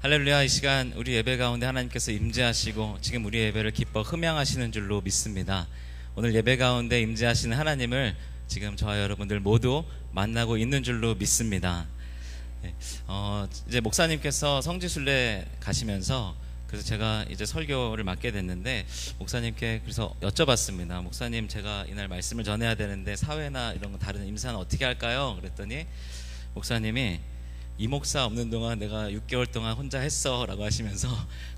할렐루야. 이 시간 우리 예배 가운데 하나님께서 임재하시고 지금 우리 예배를 기뻐 흠양하시는 줄로 믿습니다. 오늘 예배 가운데 임재하시는 하나님을 지금 저와 여러분들 모두 만나고 있는 줄로 믿습니다. 이제 목사님께서 성지순례 가시면서 그래서 제가 이제 설교를 맡게 됐는데 목사님께 그래서 여쭤봤습니다. 목사님, 제가 이날 말씀을 전해야 되는데 사회나 이런 거 다른 임사는 어떻게 할까요? 그랬더니 목사님이 이 목사 없는 동안 내가 6개월 동안 혼자 했어 라고 하시면서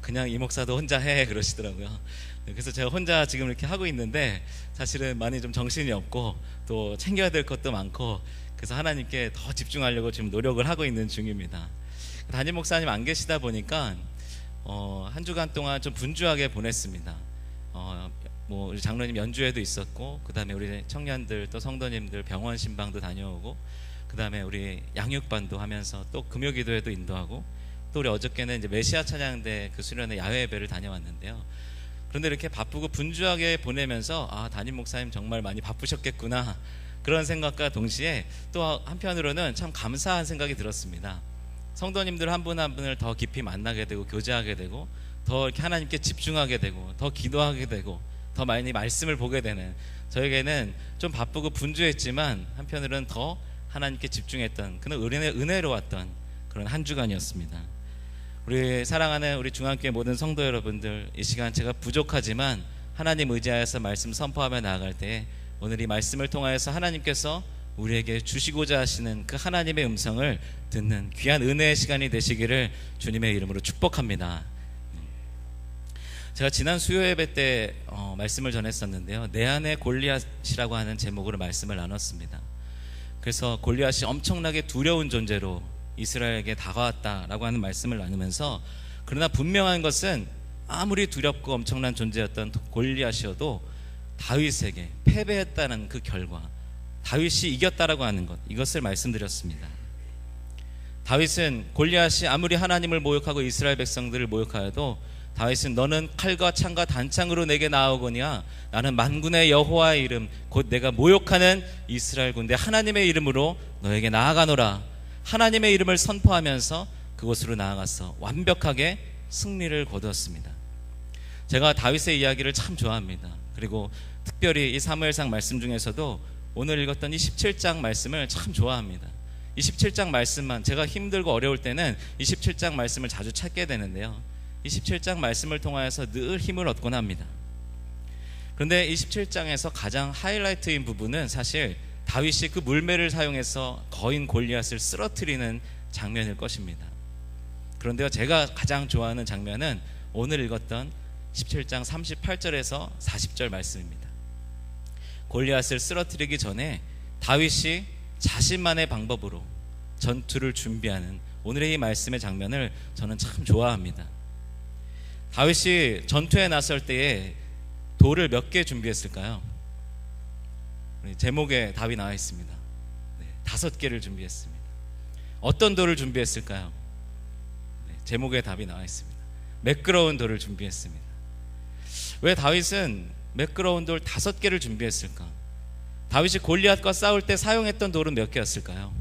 그냥 이 목사도 혼자 해 그러시더라고요. 그래서 제가 혼자 지금 이렇게 하고 있는데 사실은 많이 좀 정신이 없고 또 챙겨야 될 것도 많고 그래서 하나님께 더 집중하려고 지금 노력을 하고 있는 중입니다. 담임 목사님 안 계시다 보니까 한 주간 동안 좀 분주하게 보냈습니다. 뭐 우리 장로님 연주회도 있었고 그 다음에 우리 청년들 또 성도님들 병원 신방도 다녀오고 그 다음에 우리 양육반도 하면서 또 금요기도회도 인도하고 또 우리 어저께는 이제 메시아 찬양대 그 수련회 야외 예배를 다녀왔는데요. 그런데 이렇게 바쁘고 분주하게 보내면서 담임 목사님 정말 많이 바쁘셨겠구나 그런 생각과 동시에 또 한편으로는 참 감사한 생각이 들었습니다. 성도님들 한 분 한 분을 더 깊이 만나게 되고 교제하게 되고 더 이렇게 하나님께 집중하게 되고 더 기도하게 되고 더 많이 말씀을 보게 되는, 저에게는 좀 바쁘고 분주했지만 한편으로는 더 하나님께 집중했던 그런 은혜로웠던 그런 한 주간이었습니다. 우리 사랑하는 우리 중앙교회 모든 성도 여러분들, 이 시간 제가 부족하지만 하나님 의지하여서 말씀 선포하며 나아갈 때 오늘 이 말씀을 통하여서 하나님께서 우리에게 주시고자 하시는 그 하나님의 음성을 듣는 귀한 은혜의 시간이 되시기를 주님의 이름으로 축복합니다. 제가 지난 수요 예배 때 말씀을 전했었는데요, 내 안에 골리앗이라고 하는 제목으로 말씀을 나눴습니다. 그래서 골리앗이 엄청나게 두려운 존재로 이스라엘에게 다가왔다라고 하는 말씀을 나누면서, 그러나 분명한 것은 아무리 두렵고 엄청난 존재였던 골리앗이어도 다윗에게 패배했다는 그 결과, 다윗이 이겼다라고 하는 것, 이것을 말씀드렸습니다. 다윗은 골리앗이 아무리 하나님을 모욕하고 이스라엘 백성들을 모욕하여도 다윗은 너는 칼과 창과 단창으로 내게 나아오거니와 나는 만군의 여호와의 이름 곧 내가 모욕하는 이스라엘 군대 하나님의 이름으로 너에게 나아가노라, 하나님의 이름을 선포하면서 그곳으로 나아가서 완벽하게 승리를 거두었습니다. 제가 다윗의 이야기를 참 좋아합니다. 그리고 특별히 이 사무엘상 말씀 중에서도 오늘 읽었던 이 17장 말씀을 참 좋아합니다. 이 17장 말씀만, 제가 힘들고 어려울 때는 이 17장 말씀을 자주 찾게 되는데요, 이 17장 말씀을 통하여서 늘 힘을 얻곤 합니다. 그런데 이 17장에서 가장 하이라이트인 부분은 사실 다윗이 그 물매를 사용해서 거인 골리앗을 쓰러뜨리는 장면일 것입니다. 그런데요, 제가 가장 좋아하는 장면은 오늘 읽었던 17장 38절에서 40절 말씀입니다. 골리앗을 쓰러뜨리기 전에 다윗이 자신만의 방법으로 전투를 준비하는 오늘의 이 말씀의 장면을 저는 참 좋아합니다. 다윗이 전투에 나설 때에 돌을 몇 개 준비했을까요? 제목에 답이 나와 있습니다. 5개를 준비했습니다. 어떤 돌을 준비했을까요? 제목에 답이 나와 있습니다. 매끄러운 돌을 준비했습니다. 왜 다윗은 매끄러운 돌 5개를 준비했을까? 다윗이 골리앗과 싸울 때 사용했던 돌은 몇 개였을까요?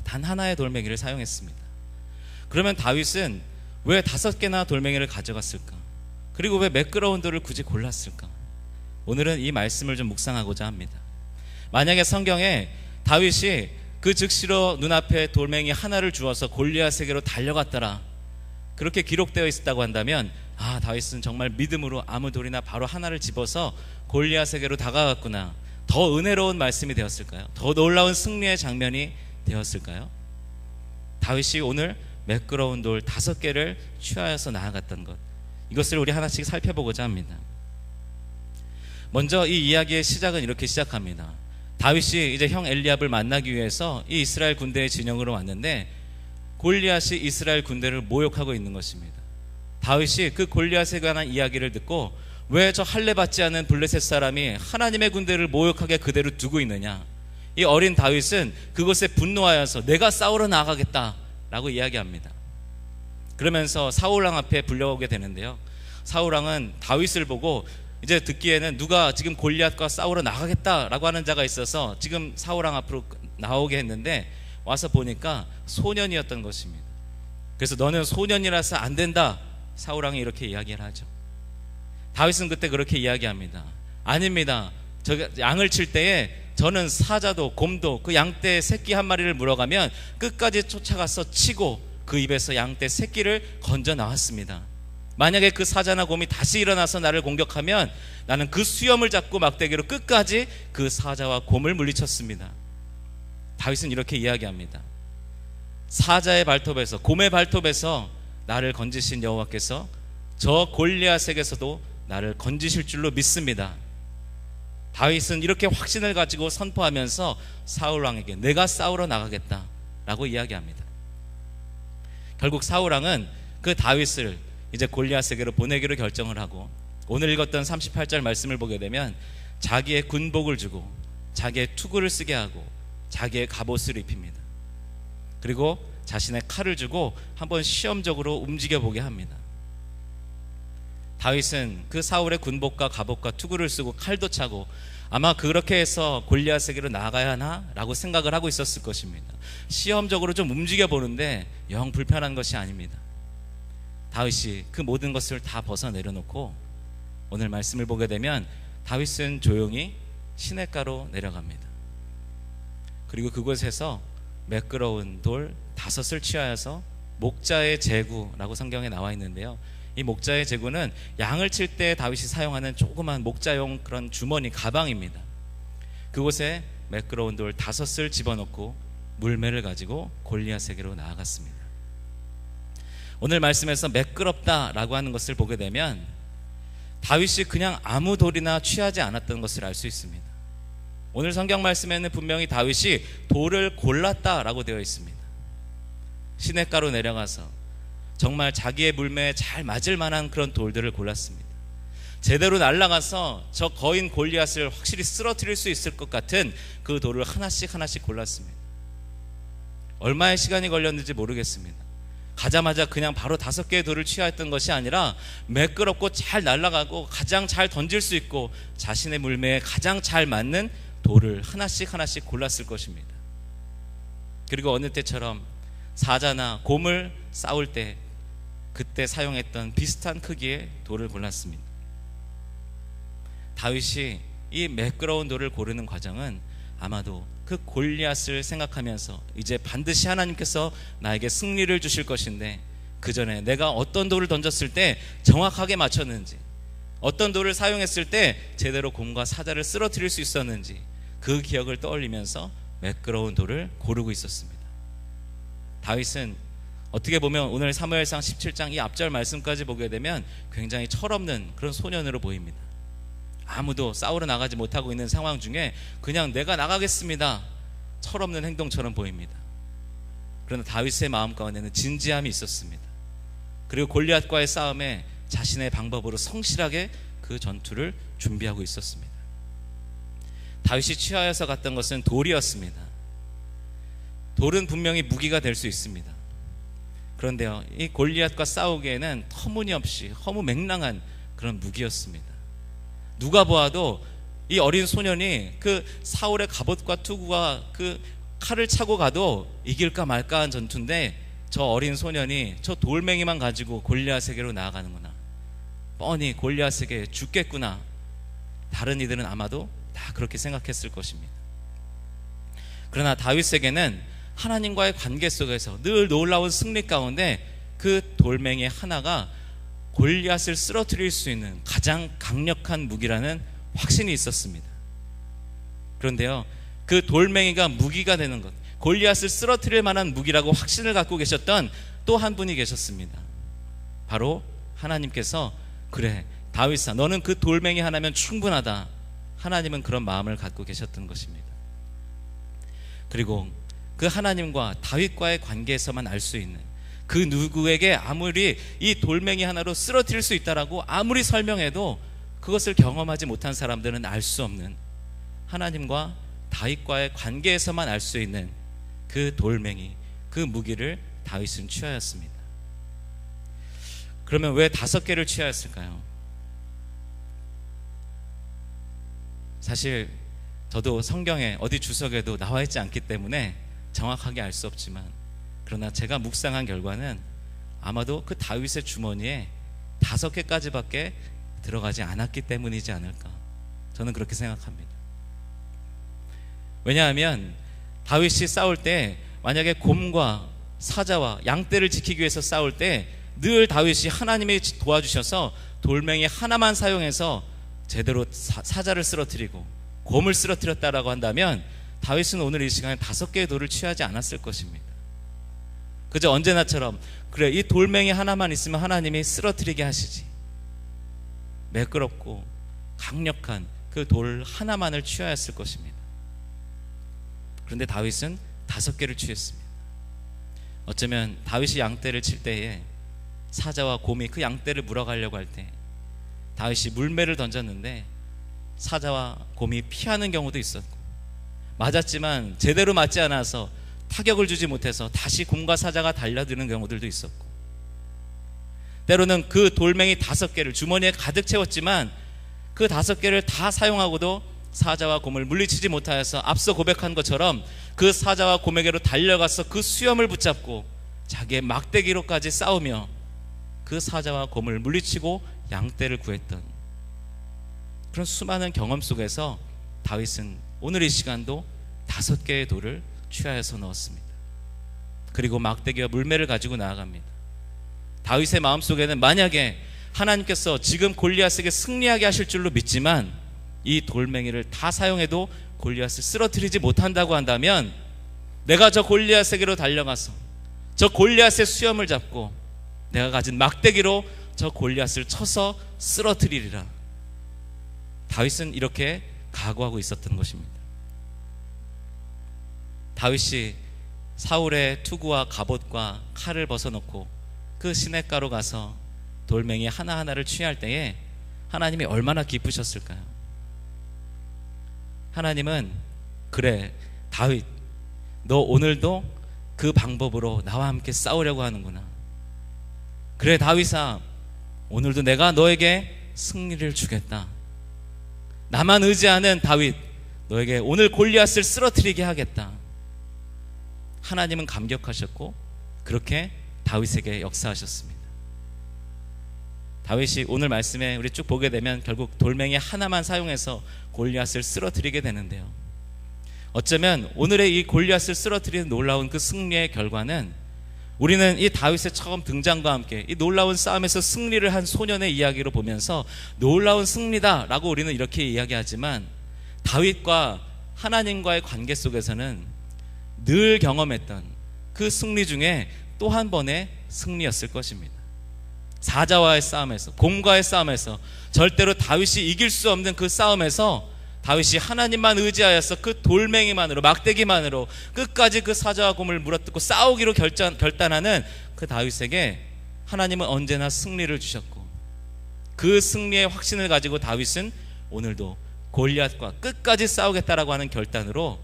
단 하나의 돌멩이를 사용했습니다. 그러면 다윗은 왜 5개나 돌멩이를 가져갔을까? 그리고 왜 매끄러운 돌을 굳이 골랐을까? 오늘은 이 말씀을 좀 묵상하고자 합니다. 만약에 성경에 다윗이 그 즉시로 눈앞에 돌멩이 하나를 주어서 골리앗에게로 달려갔더라, 그렇게 기록되어 있었다고 한다면 다윗은 정말 믿음으로 아무 돌이나 바로 하나를 집어서 골리앗에게로 다가갔구나, 더 은혜로운 말씀이 되었을까요? 더 놀라운 승리의 장면이 되었을까요? 다윗이 오늘 매끄러운 돌 5개를 취하여서 나아갔던 것, 이것을 우리 하나씩 살펴보고자 합니다. 먼저 이 이야기의 시작은 이렇게 시작합니다. 다윗이 이제 형 엘리압을 만나기 위해서 이 이스라엘 군대의 진영으로 왔는데 골리앗이 이스라엘 군대를 모욕하고 있는 것입니다. 다윗이 그 골리앗에 관한 이야기를 듣고 왜 저 할례 받지 않은 블레셋 사람이 하나님의 군대를 모욕하게 그대로 두고 있느냐, 이 어린 다윗은 그것에 분노하여서 내가 싸우러 나가겠다 라고 이야기합니다. 그러면서 사울왕 앞에 불려오게 되는데요, 사울왕은 다윗을 보고 이제 듣기에는 누가 지금 골리앗과 싸우러 나가겠다라고 하는 자가 있어서 지금 사울왕 앞으로 나오게 했는데 와서 보니까 소년이었던 것입니다. 그래서 너는 소년이라서 안 된다, 사울왕이 이렇게 이야기를 하죠. 다윗은 그때 그렇게 이야기합니다. 아닙니다. 저 양을 칠 때에 저는 사자도 곰도 그 양떼 새끼 한 마리를 물어가면 끝까지 쫓아가서 치고 그 입에서 양떼 새끼를 건져 나왔습니다. 만약에 그 사자나 곰이 다시 일어나서 나를 공격하면 나는 그 수염을 잡고 막대기로 끝까지 그 사자와 곰을 물리쳤습니다. 다윗은 이렇게 이야기합니다. 사자의 발톱에서, 곰의 발톱에서 나를 건지신 여호와께서 저 골리앗에게서도 나를 건지실 줄로 믿습니다. 다윗은 이렇게 확신을 가지고 선포하면서 사울왕에게 내가 싸우러 나가겠다 라고 이야기합니다. 결국 사울왕은 그 다윗을 이제 골리앗에게로 보내기로 결정을 하고, 오늘 읽었던 38절 말씀을 보게 되면 자기의 군복을 주고 자기의 투구를 쓰게 하고 자기의 갑옷을 입힙니다. 그리고 자신의 칼을 주고 한번 시험적으로 움직여 보게 합니다. 다윗은 그 사울의 군복과 갑옷과 투구를 쓰고 칼도 차고 아마 그렇게 해서 골리앗에게로 나가야 하나 라고 생각을 하고 있었을 것입니다. 시험적으로 좀 움직여 보는데 영 불편한 것이 아닙니다. 다윗이 그 모든 것을 다 벗어내려놓고 오늘 말씀을 보게 되면 다윗은 조용히 시냇가로 내려갑니다. 그리고 그곳에서 매끄러운 돌 5을 취하여서 목자의 제구라고 성경에 나와 있는데요, 이 목자의 제구는 양을 칠 때 다윗이 사용하는 조그만 목자용 그런 주머니 가방입니다. 그곳에 매끄러운 돌 5을 집어넣고 물매를 가지고 골리앗에게로 나아갔습니다. 오늘 말씀에서 매끄럽다라고 하는 것을 보게 되면 다윗이 그냥 아무 돌이나 취하지 않았던 것을 알 수 있습니다. 오늘 성경 말씀에는 분명히 다윗이 돌을 골랐다라고 되어 있습니다. 시냇가로 내려가서 정말 자기의 물매에 잘 맞을 만한 그런 돌들을 골랐습니다. 제대로 날아가서 저 거인 골리앗을 확실히 쓰러뜨릴 수 있을 것 같은 그 돌을 하나씩 골랐습니다. 얼마의 시간이 걸렸는지 모르겠습니다. 가자마자 그냥 바로 5개의 돌을 취하였던 것이 아니라 매끄럽고 잘 날아가고 가장 잘 던질 수 있고 자신의 물매에 가장 잘 맞는 돌을 하나씩 골랐을 것입니다. 그리고 어느 때처럼 사자나 곰을 싸울 때 그때 사용했던 비슷한 크기의 돌을 골랐습니다. 다윗이 이 매끄러운 돌을 고르는 과정은 아마도 그 골리앗을 생각하면서 이제 반드시 하나님께서 나에게 승리를 주실 것인데 그 전에 내가 어떤 돌을 던졌을 때 정확하게 맞췄는지, 어떤 돌을 사용했을 때 제대로 곰과 사자를 쓰러뜨릴 수 있었는지 그 기억을 떠올리면서 매끄러운 돌을 고르고 있었습니다. 다윗은 어떻게 보면 오늘 사무엘상 17장 이 앞절 말씀까지 보게 되면 굉장히 철없는 그런 소년으로 보입니다. 아무도 싸우러 나가지 못하고 있는 상황 중에 그냥 내가 나가겠습니다, 철없는 행동처럼 보입니다. 그러나 다윗의 마음 가운데는 진지함이 있었습니다. 그리고 골리앗과의 싸움에 자신의 방법으로 성실하게 그 전투를 준비하고 있었습니다. 다윗이 취하여서 갔던 것은 돌이었습니다. 돌은 분명히 무기가 될 수 있습니다. 그런데요, 이 골리앗과 싸우기에는 터무니없이 허무맹랑한 그런 무기였습니다. 누가 보아도 이 어린 소년이 그 사울의 갑옷과 투구와 그 칼을 차고 가도 이길까 말까한 전투인데 저 어린 소년이 저 돌멩이만 가지고 골리앗에게로 나아가는구나, 뻔히 골리앗에게 죽겠구나, 다른 이들은 아마도 다 그렇게 생각했을 것입니다. 그러나 다윗에게는 하나님과의 관계 속에서 늘 놀라운 승리 가운데 그 돌멩이 하나가 골리앗을 쓰러뜨릴 수 있는 가장 강력한 무기라는 확신이 있었습니다. 그런데요, 그 돌멩이가 무기가 되는 것, 골리앗을 쓰러뜨릴 만한 무기라고 확신을 갖고 계셨던 또 한 분이 계셨습니다. 바로 하나님께서 그래 다윗아, 너는 그 돌멩이 하나면 충분하다, 하나님은 그런 마음을 갖고 계셨던 것입니다. 그리고 그 하나님과 다윗과의 관계에서만 알 수 있는, 그 누구에게 아무리 이 돌멩이 하나로 쓰러뜨릴 수 있다라고 아무리 설명해도 그것을 경험하지 못한 사람들은 알 수 없는 하나님과 다윗과의 관계에서만 알 수 있는 그 돌멩이, 그 무기를 다윗은 취하였습니다. 그러면 왜 5개를 취하였을까요? 사실 저도 성경에 어디 주석에도 나와 있지 않기 때문에 정확하게 알 수 없지만, 그러나 제가 묵상한 결과는 아마도 그 다윗의 주머니에 5개까지밖에 들어가지 않았기 때문이지 않을까, 저는 그렇게 생각합니다. 왜냐하면 다윗이 싸울 때 만약에 곰과 사자와 양떼를 지키기 위해서 싸울 때 늘 다윗이 하나님이 도와주셔서 돌멩이 하나만 사용해서 제대로 사자를 쓰러뜨리고 곰을 쓰러뜨렸다라고 한다면 다윗은 오늘 이 시간에 5개의 돌을 취하지 않았을 것입니다. 그저 언제나처럼 그래, 이 돌멩이 하나만 있으면 하나님이 쓰러뜨리게 하시지, 매끄럽고 강력한 그 돌 하나만을 취하였을 것입니다. 그런데 다윗은 5개를 취했습니다. 어쩌면 다윗이 양떼를 칠 때에 사자와 곰이 그 양떼를 물어가려고 할 때 다윗이 물매를 던졌는데 사자와 곰이 피하는 경우도 있었고, 맞았지만 제대로 맞지 않아서 타격을 주지 못해서 다시 곰과 사자가 달려드는 경우들도 있었고, 때로는 그 돌멩이 5개를 주머니에 가득 채웠지만 그 5개를 다 사용하고도 사자와 곰을 물리치지 못하여서 앞서 고백한 것처럼 그 사자와 곰에게로 달려가서 그 수염을 붙잡고 자기의 막대기로까지 싸우며 그 사자와 곰을 물리치고 양떼를 구했던 그런 수많은 경험 속에서 다윗은 오늘 이 시간도 5개의 돌을 취하여서 넣었습니다. 그리고 막대기와 물매를 가지고 나아갑니다. 다윗의 마음속에는 만약에 하나님께서 지금 골리앗에게 승리하게 하실 줄로 믿지만 이 돌멩이를 다 사용해도 골리앗을 쓰러뜨리지 못한다고 한다면 내가 저 골리앗에게로 달려가서 저 골리앗의 수염을 잡고 내가 가진 막대기로 저 골리앗을 쳐서 쓰러뜨리리라. 다윗은 이렇게 각오하고 있었던 것입니다. 다윗이 사울의 투구와 갑옷과 칼을 벗어놓고 그 시냇가로 가서 돌멩이 하나하나를 취할 때에 하나님이 얼마나 기쁘셨을까요? 하나님은 그래, 다윗, 너 오늘도 그 방법으로 나와 함께 싸우려고 하는구나. 그래, 다윗아, 오늘도 내가 너에게 승리를 주겠다. 나만 의지하는 다윗, 너에게 오늘 골리앗을 쓰러뜨리게 하겠다. 하나님은 감격하셨고 그렇게 다윗에게 역사하셨습니다. 다윗이 오늘 말씀에 우리 쭉 보게 되면 결국 돌멩이 하나만 사용해서 골리앗을 쓰러뜨리게 되는데요, 어쩌면 오늘의 이 골리앗을 쓰러뜨리는 놀라운 그 승리의 결과는 우리는 이 다윗의 처음 등장과 함께 이 놀라운 싸움에서 승리를 한 소년의 이야기로 보면서 놀라운 승리다 라고 우리는 이렇게 이야기하지만, 다윗과 하나님과의 관계 속에서는 늘 경험했던 그 승리 중에 또 한 번의 승리였을 것입니다. 사자와의 싸움에서, 곰과의 싸움에서, 절대로 다윗이 이길 수 없는 그 싸움에서 다윗이 하나님만 의지하여서 그 돌멩이만으로, 막대기만으로 끝까지 그 사자와 곰을 물어뜯고 싸우기로 결단하는 그 다윗에게 하나님은 언제나 승리를 주셨고, 그 승리의 확신을 가지고 다윗은 오늘도 골리앗과 끝까지 싸우겠다라고 하는 결단으로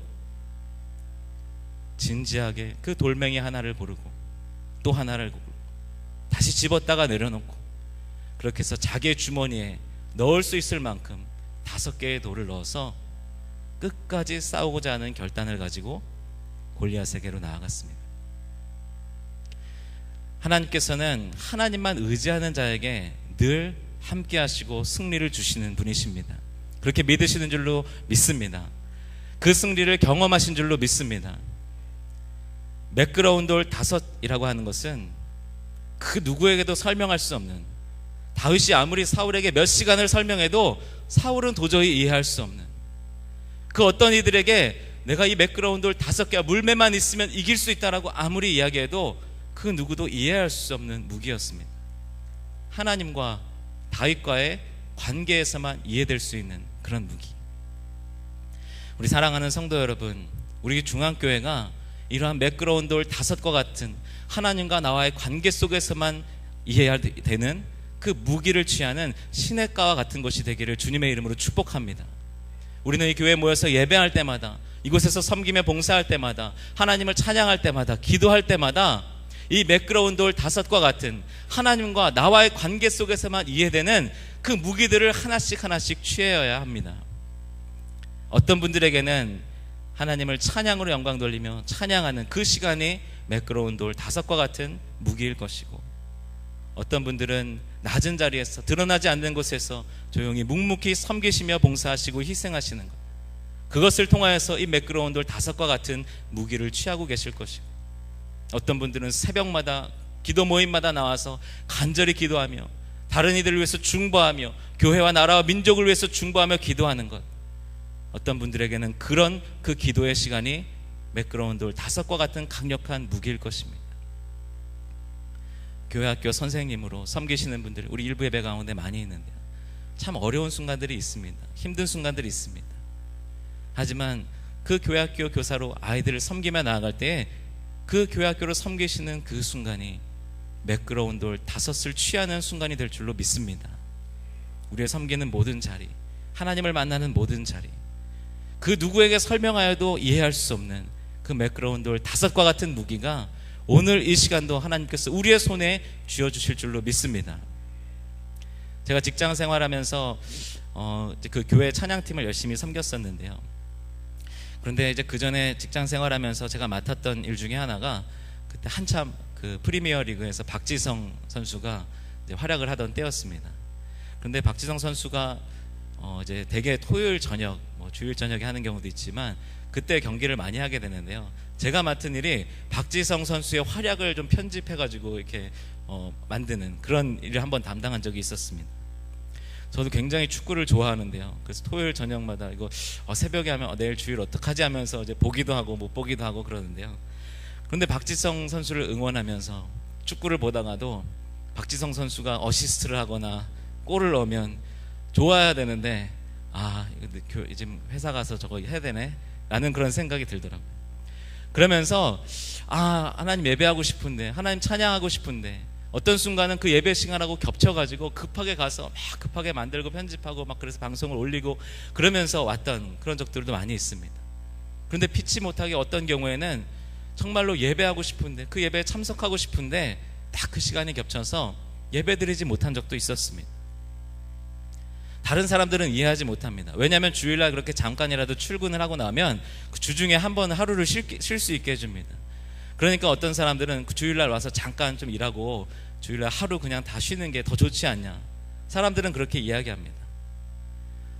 진지하게 그 돌멩이 하나를 고르고 또 하나를 고르고 다시 집었다가 내려놓고, 그렇게 해서 자기의 주머니에 넣을 수 있을 만큼 5개의 돌을 넣어서 끝까지 싸우고자 하는 결단을 가지고 골리앗에게로 나아갔습니다. 하나님께서는 하나님만 의지하는 자에게 늘 함께 하시고 승리를 주시는 분이십니다. 그렇게 믿으시는 줄로 믿습니다. 그 승리를 경험하신 줄로 믿습니다. 매끄러운 돌 5이라고 하는 것은 그 누구에게도 설명할 수 없는, 다윗이 아무리 사울에게 몇 시간을 설명해도 사울은 도저히 이해할 수 없는, 그 어떤 이들에게 내가 이 매끄러운 돌 5개와 물매만 있으면 이길 수 있다라고 아무리 이야기해도 그 누구도 이해할 수 없는 무기였습니다. 하나님과 다윗과의 관계에서만 이해될 수 있는 그런 무기. 우리 사랑하는 성도 여러분, 우리 중앙교회가 이러한 매끄러운 돌 5과 같은 하나님과 나와의 관계 속에서만 이해해야 되는 그 무기를 취하는 시냇가와 같은 것이 되기를 주님의 이름으로 축복합니다. 우리는 이 교회에 모여서 예배할 때마다, 이곳에서 섬기며 봉사할 때마다, 하나님을 찬양할 때마다, 기도할 때마다 이 매끄러운 돌 5과 같은 하나님과 나와의 관계 속에서만 이해되는 그 무기들을 하나씩 하나씩 취해야 합니다. 어떤 분들에게는 하나님을 찬양으로 영광 돌리며 찬양하는 그 시간이 매끄러운 돌 5과 같은 무기일 것이고, 어떤 분들은 낮은 자리에서 드러나지 않는 곳에서 조용히 묵묵히 섬기시며 봉사하시고 희생하시는 것, 그것을 통하여서 이 매끄러운 돌 5과 같은 무기를 취하고 계실 것이고, 어떤 분들은 새벽마다 기도 모임마다 나와서 간절히 기도하며 다른 이들을 위해서 중보하며 교회와 나라와 민족을 위해서 중보하며 기도하는 것, 어떤 분들에게는 그런 그 기도의 시간이 매끄러운 돌 5과 같은 강력한 무기일 것입니다. 교회 학교 선생님으로 섬기시는 분들 우리 일부 예배 가운데 많이 있는데요, 참 어려운 순간들이 있습니다. 힘든 순간들이 있습니다. 하지만 그 교회 학교 교사로 아이들을 섬기며 나아갈 때 그 교회 학교를 섬기시는 그 순간이 매끄러운 돌 5을 취하는 순간이 될 줄로 믿습니다. 우리의 섬기는 모든 자리, 하나님을 만나는 모든 자리, 그 누구에게 설명하여도 이해할 수 없는 그 매끄러운 돌 5과 같은 무기가 오늘 이 시간도 하나님께서 우리의 손에 쥐어주실 줄로 믿습니다. 제가 직장 생활하면서 그 교회 찬양팀을 열심히 섬겼었는데요, 그런데 이제 그 전에 직장 생활하면서 제가 맡았던 일 중에 하나가, 그때 한참 그 프리미어 리그에서 박지성 선수가 이제 활약을 하던 때였습니다. 그런데 박지성 선수가 이제 대개 토요일 저녁, 주일 저녁에 하는 경우도 있지만 그때 경기를 많이 하게 되는데요, 제가 맡은 일이 박지성 선수의 활약을 좀 편집해가지고 이렇게 만드는 그런 일을 한번 담당한 적이 있었습니다. 저도 굉장히 축구를 좋아하는데요, 그래서 토요일 저녁마다 이거 새벽에 하면 내일 주일 어떡하지 하면서 이제 보기도 하고 못 보기도 하고 그러는데요, 그런데 박지성 선수를 응원하면서 축구를 보다가도 박지성 선수가 어시스트를 하거나 골을 넣으면 좋아야 되는데, 이제 회사 가서 저거 해야 되네 라는 그런 생각이 들더라고요. 그러면서 하나님 예배하고 싶은데, 하나님 찬양하고 싶은데, 어떤 순간은 그 예배 시간하고 겹쳐가지고 급하게 가서 막 급하게 만들고 편집하고 막 그래서 방송을 올리고 그러면서 왔던 그런 적들도 많이 있습니다. 그런데 피치 못하게 어떤 경우에는 정말로 예배하고 싶은데, 그 예배에 참석하고 싶은데 딱 그 시간이 겹쳐서 예배드리지 못한 적도 있었습니다. 다른 사람들은 이해하지 못합니다. 왜냐하면 주일날 그렇게 잠깐이라도 출근을 하고 나면 그 주중에 한 번 하루를 쉴 수 있게 해줍니다. 그러니까 어떤 사람들은 그 주일날 와서 잠깐 좀 일하고 주일날 하루 그냥 다 쉬는 게 더 좋지 않냐, 사람들은 그렇게 이야기합니다.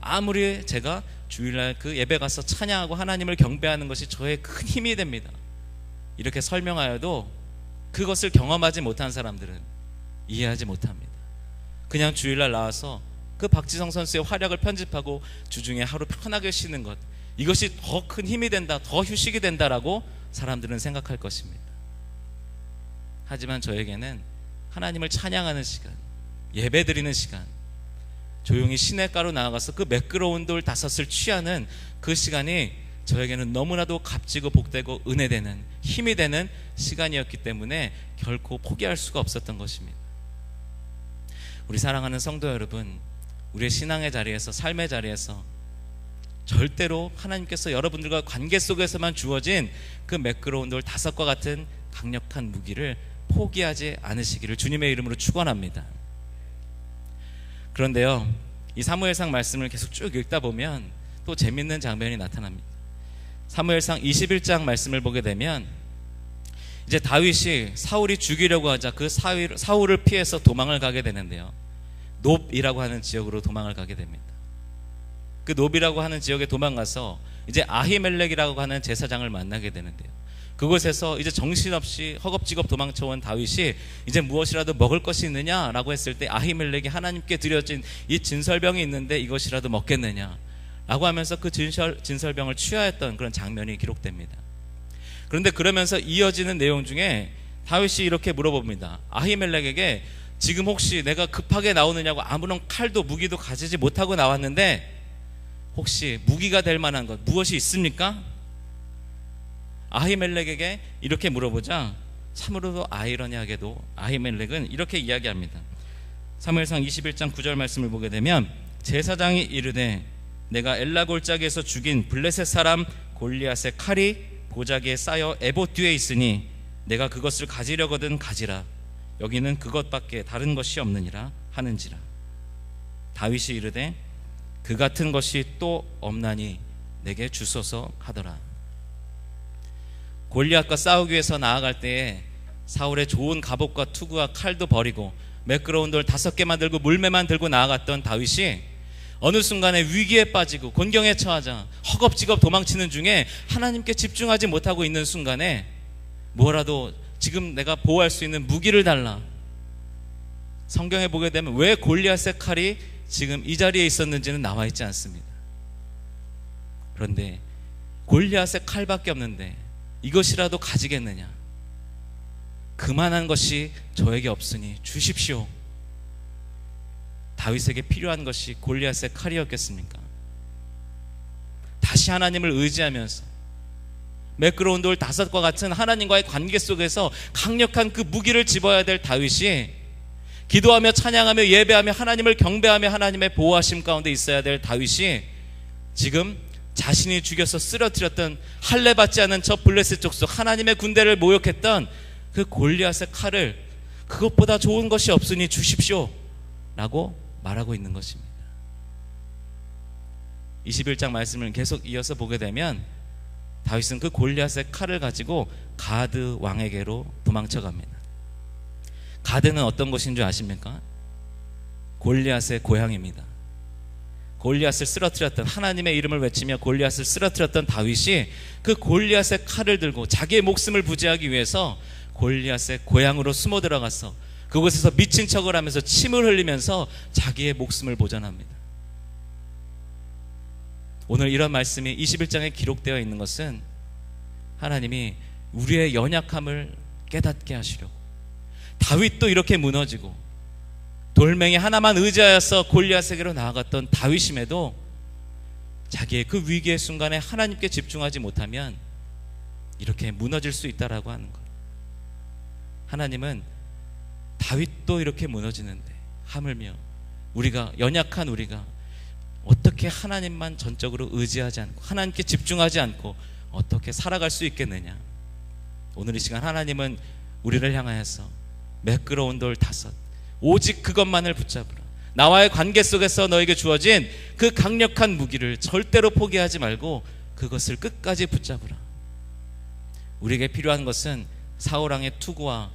아무리 제가 주일날 그 예배 가서 찬양하고 하나님을 경배하는 것이 저의 큰 힘이 됩니다, 이렇게 설명하여도 그것을 경험하지 못한 사람들은 이해하지 못합니다. 그냥 주일날 나와서 그 박지성 선수의 활약을 편집하고 주중에 하루 편하게 쉬는 것, 이것이 더 큰 힘이 된다, 더 휴식이 된다라고 사람들은 생각할 것입니다. 하지만 저에게는 하나님을 찬양하는 시간, 예배드리는 시간, 조용히 시냇가로 나아가서 그 매끄러운 돌 5을 취하는 그 시간이 저에게는 너무나도 값지고 복되고 은혜되는, 힘이 되는 시간이었기 때문에 결코 포기할 수가 없었던 것입니다. 우리 사랑하는 성도 여러분, 우리의 신앙의 자리에서, 삶의 자리에서 절대로 하나님께서 여러분들과 관계 속에서만 주어진 그 매끄러운 돌 5과 같은 강력한 무기를 포기하지 않으시기를 주님의 이름으로 축원합니다. 그런데요, 이 사무엘상 말씀을 계속 쭉 읽다 보면 또 재밌는 장면이 나타납니다. 사무엘상 21장 말씀을 보게 되면 이제 다윗이 사울이 죽이려고 하자 그 사울을 피해서 도망을 가게 되는데요, 놉이라고 하는 지역으로 도망을 가게 됩니다. 그 놉이라고 하는 지역에 도망가서 이제 아히멜렉이라고 하는 제사장을 만나게 되는데요, 그곳에서 이제 정신없이 허겁지겁 도망쳐온 다윗이 이제 무엇이라도 먹을 것이 있느냐라고 했을 때 아히멜렉이 하나님께 드려진 이 진설병이 있는데 이것이라도 먹겠느냐 라고 하면서 그 진설병을 취하였던 그런 장면이 기록됩니다. 그런데 그러면서 이어지는 내용 중에 다윗이 이렇게 물어봅니다. 아히멜렉에게 지금 혹시 내가 급하게 나오느냐고, 아무런 칼도 무기도 가지지 못하고 나왔는데 혹시 무기가 될 만한 것 무엇이 있습니까? 아히멜렉에게 이렇게 물어보자 참으로도 아이러니하게도 아히멜렉은 이렇게 이야기합니다. 사무엘상 21장 9절 말씀을 보게 되면 제사장이 이르되 내가 엘라 골짜기에서 죽인 블레셋 사람 골리앗의 칼이 보자기에 쌓여 에봇 뒤에 있으니 내가 그것을 가지려거든 가지라. 여기는 그것밖에 다른 것이 없느니라 하는지라. 다윗이 이르되 그 같은 것이 또 없나니 내게 주소서 하더라. 골리앗과 싸우기 위해서 나아갈 때에 사울의 좋은 갑옷과 투구와 칼도 버리고 매끄러운 돌 5개만 들고 물매만 들고 나아갔던 다윗이 어느 순간에 위기에 빠지고 곤경에 처하자 허겁지겁 도망치는 중에 하나님께 집중하지 못하고 있는 순간에 뭐라도 지금 내가 보호할 수 있는 무기를 달라. 성경에 보게 되면 왜 골리앗의 칼이 지금 이 자리에 있었는지는 나와 있지 않습니다. 그런데 골리앗의 칼밖에 없는데 이것이라도 가지겠느냐? 그만한 것이 저에게 없으니 주십시오. 다윗에게 필요한 것이 골리앗의 칼이었겠습니까? 다시 하나님을 의지하면서 매끄러운 돌 5과 같은 하나님과의 관계 속에서 강력한 그 무기를 집어야 될 다윗이, 기도하며 찬양하며 예배하며 하나님을 경배하며 하나님의 보호하심 가운데 있어야 될 다윗이 지금 자신이 죽여서 쓰러뜨렸던 할례 받지 않은 저 블레셋 족속 하나님의 군대를 모욕했던 그 골리앗의 칼을 그것보다 좋은 것이 없으니 주십시오 라고 말하고 있는 것입니다. 21장 말씀을 계속 이어서 보게 되면 다윗은 그 골리앗의 칼을 가지고 가드 왕에게로 도망쳐 갑니다. 가드는 어떤 곳인 줄 아십니까? 골리앗의 고향입니다. 골리앗을 쓰러뜨렸던, 하나님의 이름을 외치며 골리앗을 쓰러뜨렸던 다윗이 그 골리앗의 칼을 들고 자기의 목숨을 부지하기 위해서 골리앗의 고향으로 숨어 들어가서 그곳에서 미친 척을 하면서 침을 흘리면서 자기의 목숨을 보전합니다. 오늘 이런 말씀이 21장에 기록되어 있는 것은 하나님이 우리의 연약함을 깨닫게 하시려고, 다윗도 이렇게 무너지고 돌멩이 하나만 의지하여서 골리앗에게로 나아갔던 다윗임에도 자기의 그 위기의 순간에 하나님께 집중하지 못하면 이렇게 무너질 수 있다라고 하는 것. 하나님은 다윗도 이렇게 무너지는데 하물며 우리가, 연약한 우리가 어떻게 하나님만 전적으로 의지하지 않고 하나님께 집중하지 않고 어떻게 살아갈 수 있겠느냐. 오늘 이 시간 하나님은 우리를 향하여서 매끄러운 돌 5, 오직 그것만을 붙잡으라. 나와의 관계 속에서 너에게 주어진 그 강력한 무기를 절대로 포기하지 말고 그것을 끝까지 붙잡으라. 우리에게 필요한 것은 사울왕의 투구와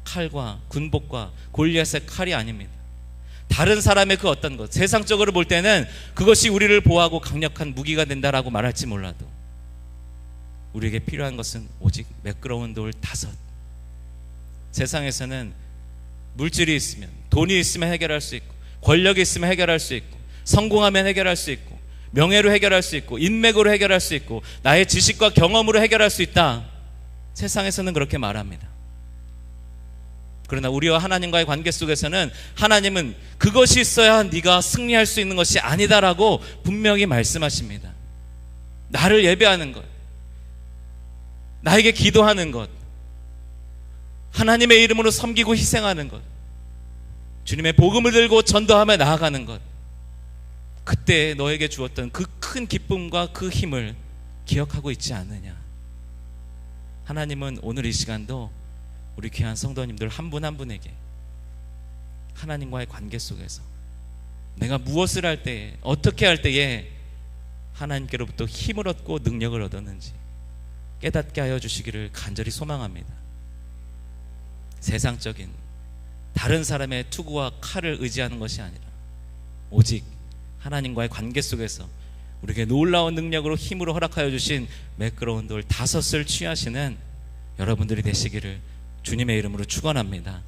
칼과 군복과 골리앗의 칼이 아닙니다. 다른 사람의 그 어떤 것, 세상적으로 볼 때는 그것이 우리를 보호하고 강력한 무기가 된다라고 말할지 몰라도 우리에게 필요한 것은 오직 매끄러운 돌 5. 세상에서는 물질이 있으면, 돈이 있으면 해결할 수 있고, 권력이 있으면 해결할 수 있고, 성공하면 해결할 수 있고, 명예로 해결할 수 있고, 인맥으로 해결할 수 있고, 나의 지식과 경험으로 해결할 수 있다. 세상에서는 그렇게 말합니다. 그러나 우리와 하나님과의 관계 속에서는 하나님은 그것이 있어야 네가 승리할 수 있는 것이 아니다라고 분명히 말씀하십니다. 나를 예배하는 것, 나에게 기도하는 것, 하나님의 이름으로 섬기고 희생하는 것, 주님의 복음을 들고 전도하며 나아가는 것, 그때 너에게 주었던 그 큰 기쁨과 그 힘을 기억하고 있지 않느냐. 하나님은 오늘 이 시간도 우리 귀한 성도님들 한 분 한 분에게 하나님과의 관계 속에서 내가 무엇을 할 때에, 어떻게 할 때에 하나님께로부터 힘을 얻고 능력을 얻었는지 깨닫게 하여 주시기를 간절히 소망합니다. 세상적인 다른 사람의 투구와 칼을 의지하는 것이 아니라 오직 하나님과의 관계 속에서 우리에게 놀라운 능력으로 힘으로 허락하여 주신 매끄러운 돌 5을 취하시는 여러분들이 되시기를 주님의 이름으로 축원합니다.